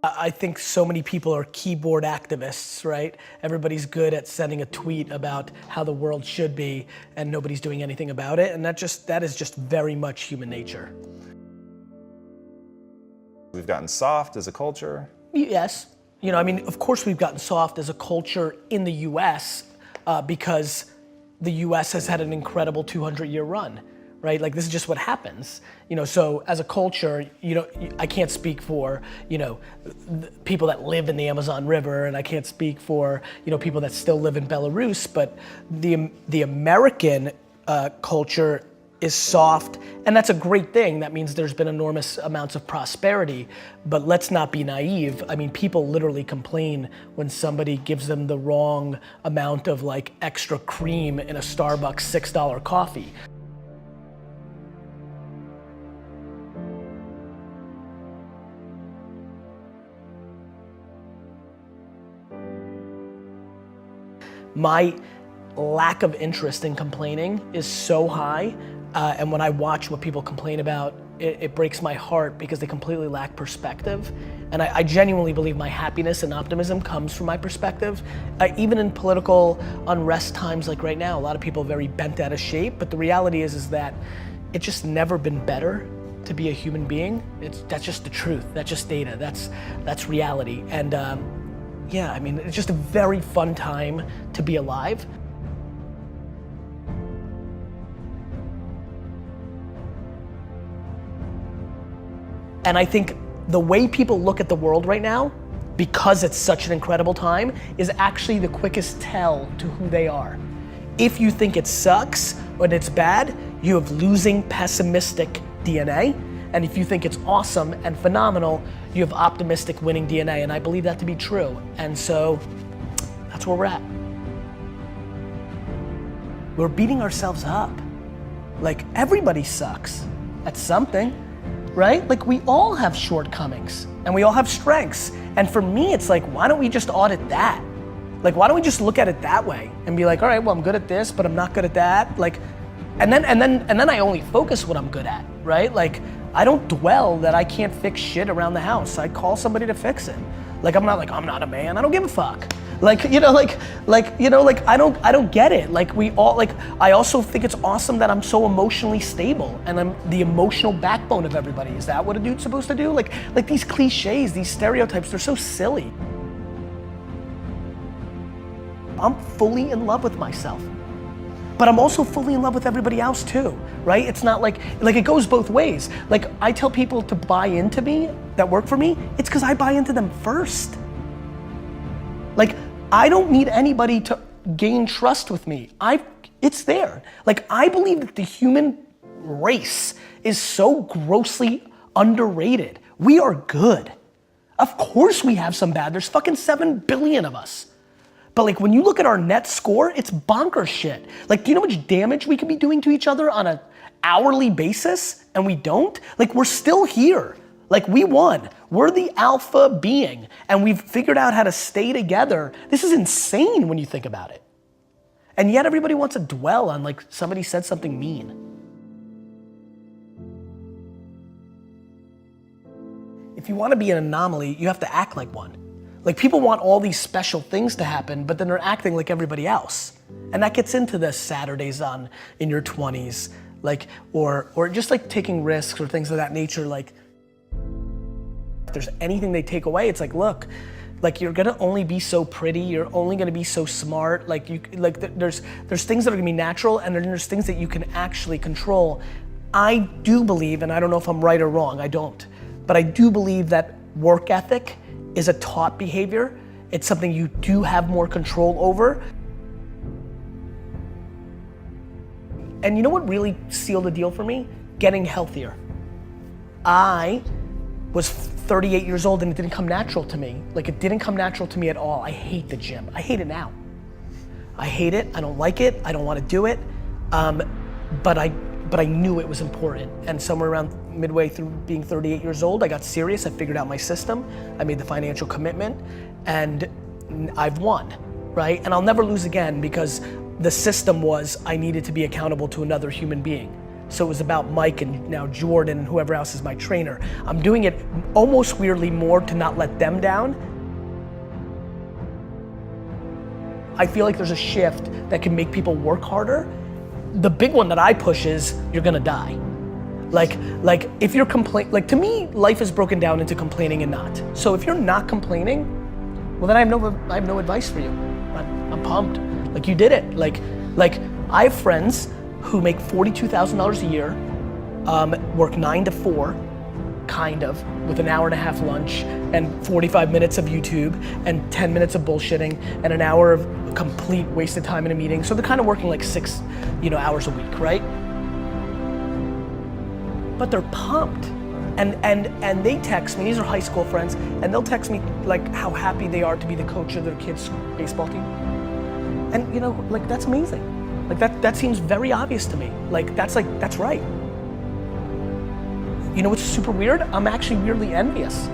I think so many people are keyboard activists, right? Everybody's good at sending a tweet about how the world should be and nobody's doing anything about it. And that is just very much human nature. We've gotten soft as a culture. Yes. You know, I mean, of course we've gotten soft as a culture in the US because the US has had an incredible 200-year run, right? Like this is just what happens. You know, so as a culture, you know, I can't speak for, you know, people that live in the Amazon River, and I can't speak for, you know, people that still live in Belarus, but the American culture is soft, and that's a great thing. That means there's been enormous amounts of prosperity, but let's not be naive. I mean, people literally complain when somebody gives them the wrong amount of like extra cream in a Starbucks $6 coffee. My lack of interest in complaining is so high, and when I watch what people complain about, it breaks my heart because they completely lack perspective. And I genuinely believe my happiness and optimism comes from my perspective. Even in political unrest times like right now, a lot of people are very bent out of shape, but the reality is that it's just never been better to be a human being. That's just the truth, that's just data, that's reality. And yeah, I mean, it's just a very fun time to be alive. And I think the way people look at the world right now, because it's such an incredible time, is actually the quickest tell to who they are. If you think it sucks or it's bad, you have losing pessimistic DNA. And if you think it's awesome and phenomenal, you have optimistic winning DNA. And I believe that to be true. And so that's where we're at. We're beating ourselves up. Like everybody sucks at something, right? Like we all have shortcomings and we all have strengths. And for me, it's like, why don't we just audit that? Like, why don't we just look at it that way and be like, all right, well, I'm good at this, but I'm not good at that. Like, and then I only focus what I'm good at, right? Like, I don't dwell that I can't fix shit around the house. I call somebody to fix it. Like, I'm not like, I'm not a man, I don't give a fuck. Like, you know, I don't get it. Like we all, like, I also think it's awesome that I'm so emotionally stable and I'm the emotional backbone of everybody. Is that what a dude's supposed to do? Like these cliches, these stereotypes, they're so silly. I'm fully in love with myself. But I'm also fully in love with everybody else too, right? It's not like it goes both ways. Like I tell people to buy into me, that work for me, it's because I buy into them first. Like I don't need anybody to gain trust with me. It's there. Like I believe that the human race is so grossly underrated. We are good. Of course we have some bad, there's fucking 7 billion of us. But like when you look at our net score, it's bonkers shit. Like, do you know how much damage we could be doing to each other on an hourly basis and we don't? Like we're still here. Like we won. We're the alpha being and we've figured out how to stay together. This is insane when you think about it. And yet everybody wants to dwell on like somebody said something mean. If you want to be an anomaly, you have to act like one. Like people want all these special things to happen, but then they're acting like everybody else. And that gets into the Saturdays in your 20s, like, or just like taking risks or things of that nature. Like if there's anything they take away, it's like, look, like you're gonna only be so pretty, you're only gonna be so smart. Like there's things that are gonna be natural and then there's things that you can actually control. I do believe, and I don't know if I'm right or wrong, I don't, but I do believe that work ethic is a taught behavior. It's something you do have more control over. And you know what really sealed the deal for me? Getting healthier. I was 38 years old and it didn't come natural to me. Like it didn't come natural to me at all. I hate the gym. I hate it now. I hate it, I don't like it, I don't want to do it. But I knew it was important. And somewhere around midway through being 38 years old, I got serious, I figured out my system, I made the financial commitment, and I've won, right? And I'll never lose again because the system was I needed to be accountable to another human being. So it was about Mike and now Jordan and whoever else is my trainer. I'm doing it almost weirdly more to not let them down. I feel like there's a shift that can make people work harder. The big one that I push is you're gonna die. Like if you're to me, life is broken down into complaining and not. So if you're not complaining, well then I have no advice for you. I'm pumped. Like you did it. Like I have friends who make $42,000 a year, work 9 to 4, kind of, with an hour and a half lunch and 45 minutes of YouTube and 10 minutes of bullshitting and an hour of complete wasted time in a meeting. So they're kind of working like 6, hours a week, right? But they're pumped. And they text me, these are high school friends, and they'll text me like how happy they are to be the coach of their kids' baseball team. And that's amazing. Like that seems very obvious to me. That's right. You know what's super weird? I'm actually weirdly envious.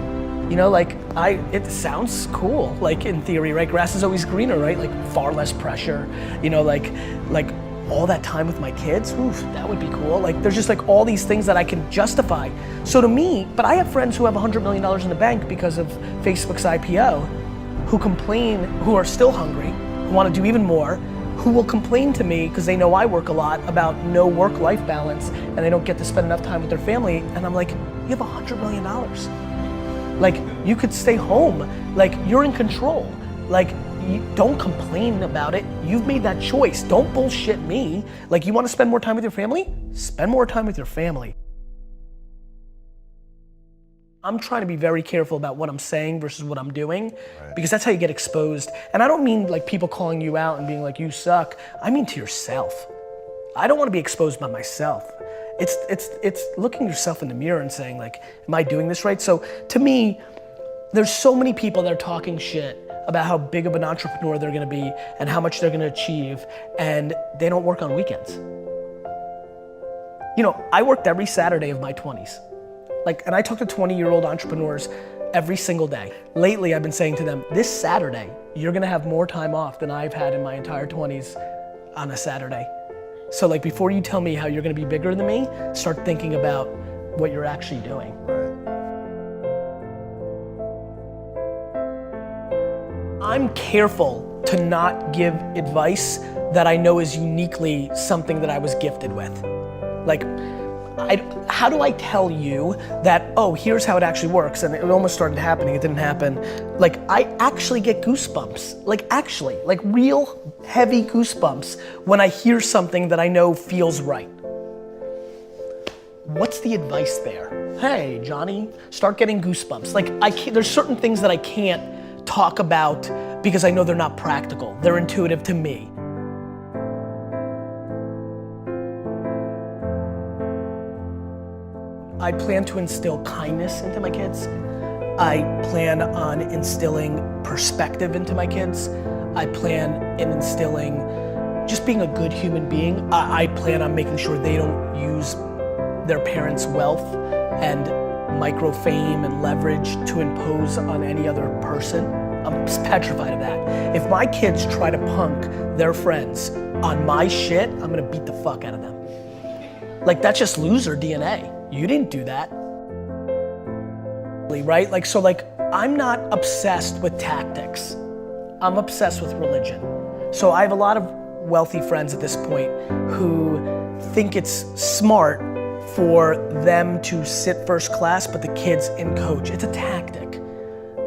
It sounds cool, like in theory, right? Grass is always greener, right? Like far less pressure, like all that time with my kids, oof, that would be cool. Like there's just like all these things that I can justify. So to me, but I have friends who have $100 million in the bank because of Facebook's IPO, who complain, who are still hungry, who want to do even more, who will complain to me because they know I work a lot about no work-life balance and they don't get to spend enough time with their family. And I'm like, you have $100 million. Like you could stay home. Like you're in control. Like don't complain about it. You've made that choice. Don't bullshit me. Like you want to spend more time with your family? Spend more time with your family. I'm trying to be very careful about what I'm saying versus what I'm doing, because that's how you get exposed. And I don't mean like people calling you out and being like, you suck. I mean to yourself. I don't want to be exposed by myself. It's looking yourself in the mirror and saying like, am I doing this right? So to me, there's so many people that are talking shit about how big of an entrepreneur they're gonna be and how much they're gonna achieve, and they don't work on weekends. I worked every Saturday of my 20s. And I talk to 20-year-old entrepreneurs every single day. Lately, I've been saying to them, this Saturday, you're gonna have more time off than I've had in my entire 20s on a Saturday. So before you tell me how you're gonna be bigger than me, start thinking about what you're actually doing. I'm careful to not give advice that I know is uniquely something that I was gifted with. How do I tell you that, oh, here's how it actually works, and it almost started happening, it didn't happen. I actually get goosebumps, real heavy goosebumps when I hear something that I know feels right. What's the advice there? Hey, Johnny, start getting goosebumps. There's certain things that I can't talk about because I know they're not practical, they're intuitive to me. I plan to instill kindness into my kids. I plan on instilling perspective into my kids. I plan in instilling just being a good human being. I plan on making sure they don't use their parents' wealth and micro fame and leverage to impose on any other person. I'm petrified of that. If my kids try to punk their friends on my shit, I'm gonna beat the fuck out of them. That's just loser DNA. You didn't do that, right? I'm not obsessed with tactics. I'm obsessed with religion. So I have a lot of wealthy friends at this point who think it's smart for them to sit first class, but the kids in coach. It's a tactic.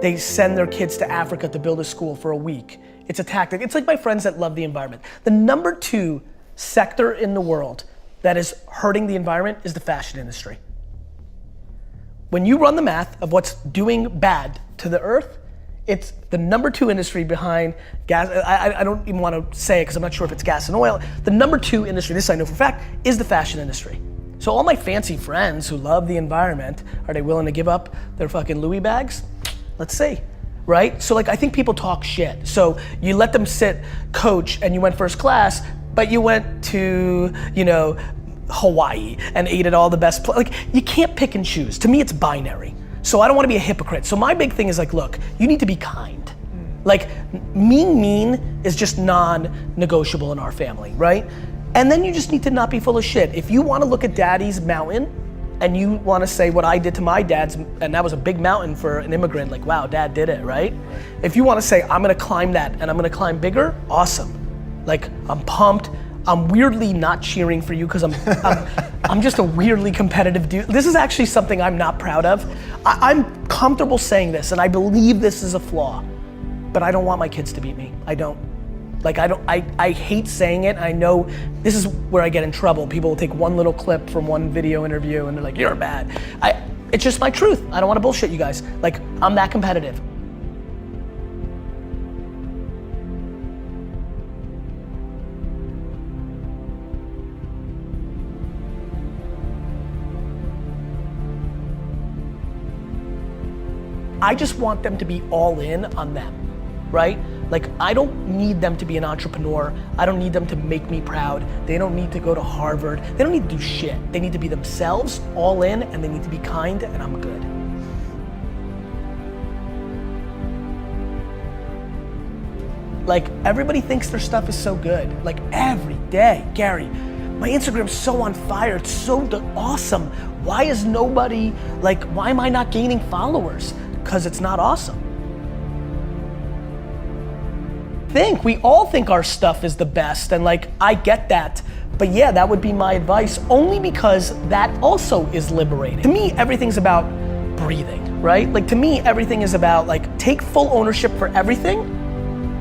They send their kids to Africa to build a school for a week. It's a tactic. It's like my friends that love the environment. The number 2 sector in the world that is hurting the environment is the fashion industry. When you run the math of what's doing bad to the earth, it's the number 2 industry behind gas. I don't even want to say it because I'm not sure if it's gas and oil. The number 2 industry, this I know for a fact, is the fashion industry. So all my fancy friends who love the environment, are they willing to give up their fucking Louis bags? Let's see, right? So I think people talk shit. So you let them sit coach and you went first class, but you went to, Hawaii and ate at all the best places. You can't pick and choose. To me, it's binary. So I don't want to be a hypocrite. So my big thing is look, you need to be kind. Mean is just non-negotiable in our family, right? And then you just need to not be full of shit. If you want to look at daddy's mountain and you want to say what I did to my dad's, and that was a big mountain for an immigrant, like, wow, dad did it, right? If you want to say, I'm gonna climb that and I'm gonna climb bigger, awesome. Like, I'm pumped. I'm weirdly not cheering for you because I'm just a weirdly competitive dude. This is actually something I'm not proud of. I'm comfortable saying this and I believe this is a flaw, but I don't want my kids to beat me. I don't. Like, I hate saying it. I know this is where I get in trouble. People will take one little clip from one video interview and they're like, you're bad. It's just my truth. I don't want to bullshit you guys. Like, I'm that competitive. I just want them to be all in on them, right? Like, I don't need them to be an entrepreneur. I don't need them to make me proud. They don't need to go to Harvard. They don't need to do shit. They need to be themselves, all in, and they need to be kind, and I'm good. Like, everybody thinks their stuff is so good. Like, every day, Gary, my Instagram's so on fire, it's so awesome. Why is nobody, like, why am I not gaining followers? Because it's not awesome. We all think our stuff is the best, and like, I get that, but yeah, that would be my advice, only because that also is liberating. To me, everything's about breathing, right? Like, to me, everything is about, like, take full ownership for everything,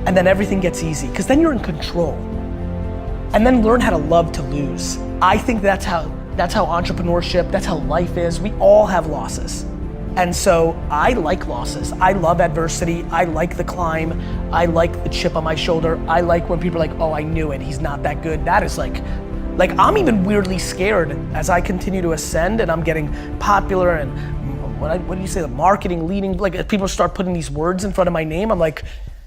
and then everything gets easy, because then you're in control. And then learn how to love to lose. I think that's how entrepreneurship, that's how life is. We all have losses. And so I like losses. I love adversity. I like the climb. I like the chip on my shoulder. I like when people are like, oh, I knew it, he's not that good. That is like I'm even weirdly scared as I continue to ascend and I'm getting popular and what do you say, the marketing leading, like, as people start putting these words in front of my name, I'm like,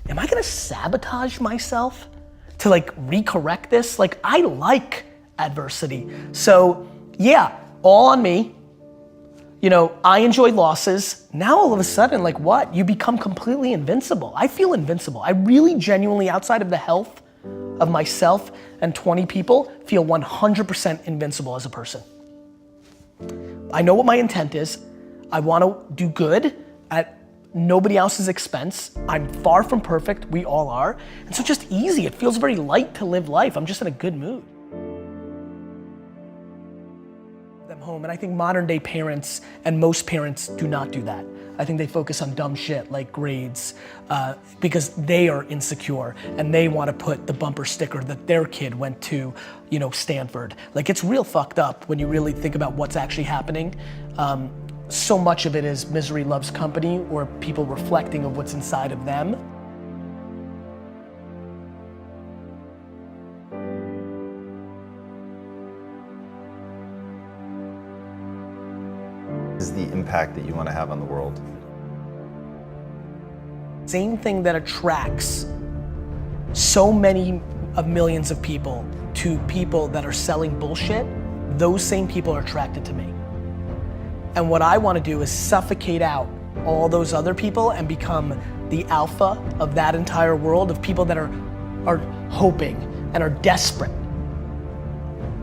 am I gonna sabotage myself to like recorrect this? Like, I like adversity. So yeah, all on me. You know, I enjoy losses. Now all of a sudden, like, what? You become completely invincible. I feel invincible. I really genuinely, outside of the health of myself and 20 people, feel 100% invincible as a person. I know what my intent is. I want to do good at nobody else's expense. I'm far from perfect. We all are. And so just easy. It feels very light to live life. I'm just in a good mood. Them home, and I think modern day parents and most parents do not do that. I think they focus on dumb shit like grades because they are insecure and they want to put the bumper sticker that their kid went to, you know, Stanford. Like, it's real fucked up when you really think about what's actually happening. So much of it is misery loves company, or people reflecting of what's inside of them. Is the impact that you want to have on the world? Same thing that attracts so many of millions of people to people that are selling bullshit, those same people are attracted to me. And what I want to do is suffocate out all those other people and become the alpha of that entire world of people that are hoping and are desperate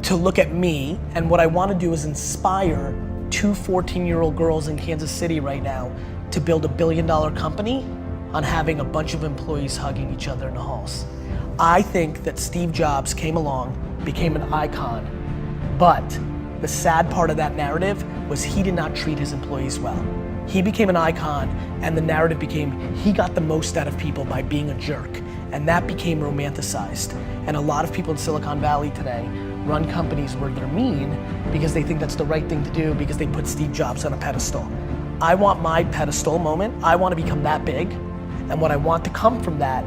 to look at me. And what I want to do is inspire 2 14-year-old girls in Kansas City right now to build $1 billion company on having a bunch of employees hugging each other in the halls. I think that Steve Jobs came along, became an icon, but the sad part of that narrative was he did not treat his employees well. He became an icon, and the narrative became he got the most out of people by being a jerk, and that became romanticized. And a lot of people in Silicon Valley today run companies where they're mean because they think that's the right thing to do because they put Steve Jobs on a pedestal. I want my pedestal moment. I want to become that big, and what I want to come from that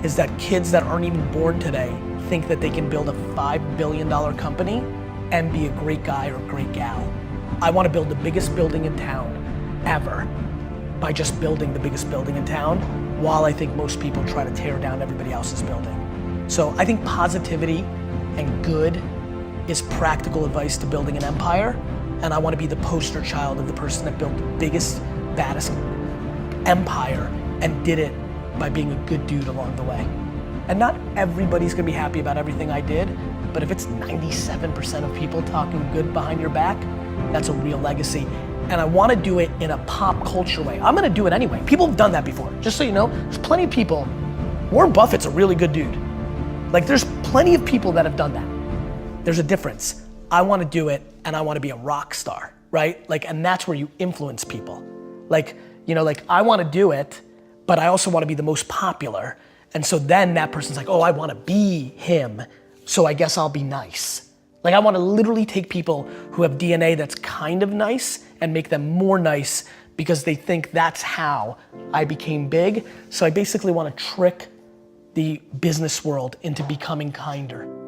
is that kids that aren't even born today think that they can build a $5 billion company and be a great guy or a great gal. I want to build the biggest building in town ever by just building the biggest building in town, while I think most people try to tear down everybody else's building. So I think positivity and good is practical advice to building an empire, and I want to be the poster child of the person that built the biggest, baddest empire and did it by being a good dude along the way. And not everybody's gonna be happy about everything I did, But if it's 97% of people talking good behind your back, that's a real legacy. And I wanna do it in a pop culture way. I'm gonna do it anyway. People have done that before. Just so you know, there's plenty of people. Warren Buffett's a really good dude. Like there's plenty of people that have done that. There's a difference. I wanna do it and I wanna be a rock star, right? Like, and that's where you influence people. Like, you know, like I wanna do it, but I also wanna be the most popular. And so then that person's like, oh, I wanna be him, so I guess I'll be nice. Like I wanna literally take people who have DNA that's kind of nice and make them more nice because they think that's how I became big. So I basically wanna trick the business world into becoming kinder.